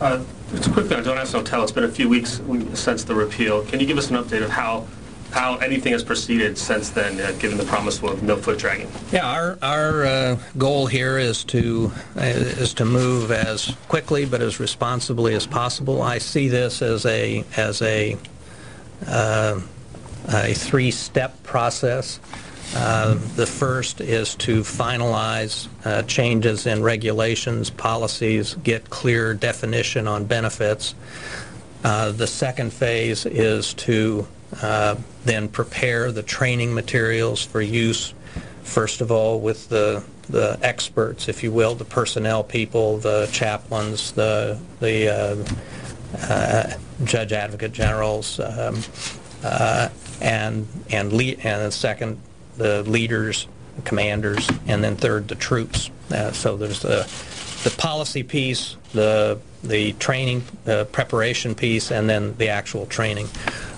Just quickly on Don't Ask, Don't Tell, it's been a few weeks since the repeal. Can you give us an update of how anything has proceeded since then, given the promise of no foot dragging? Yeah, our goal here is to move as quickly but as responsibly as possible. I see this as a three-step process. The first is to finalize changes in regulations, policies, get clear definition on benefits. The second phase is to then prepare the training materials for use, first of all, with the experts, if you will, the personnel people, the chaplains, the judge advocate generals, and second, the leaders, the commanders, and then third, the troops. So there's the policy piece, the training, preparation piece, and then the actual training.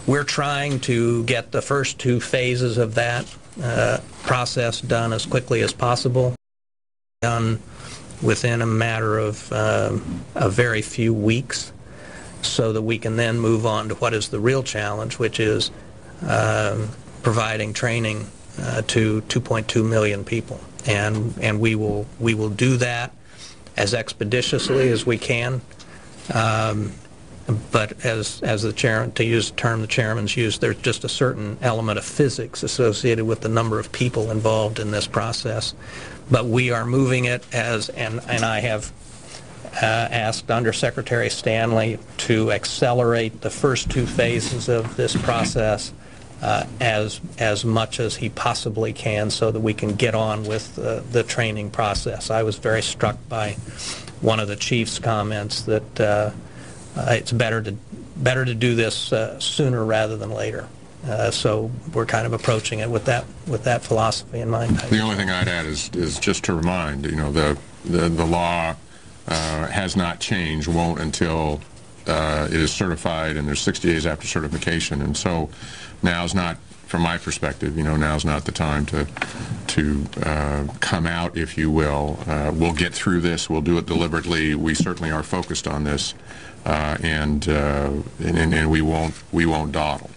We're trying to get the first two phases of that process done as quickly as possible, done within a matter of a very few weeks, so that we can then move on to what is the real challenge, which is providing training to 2.2 million people, and we will do that as expeditiously as we can. But as the chair, to use a term the chairman's used, there's just a certain element of physics associated with the number of people involved in this process. But we are moving it and I have asked Undersecretary Stanley to accelerate the first two phases of this process as much as he possibly can, so that we can get on with the training process. I was very struck by one of the chief's comments that it's better to do this sooner rather than later. So we're kind of approaching it with that philosophy in mind. The only thing I'd add is just to remind, the law has not changed, won't until it is certified, and there's 60 days after certification. And so now's not, from my perspective, now's not the time to come out, if you will. We'll get through this. We'll do it deliberately. We certainly are focused on this, and we won't dawdle.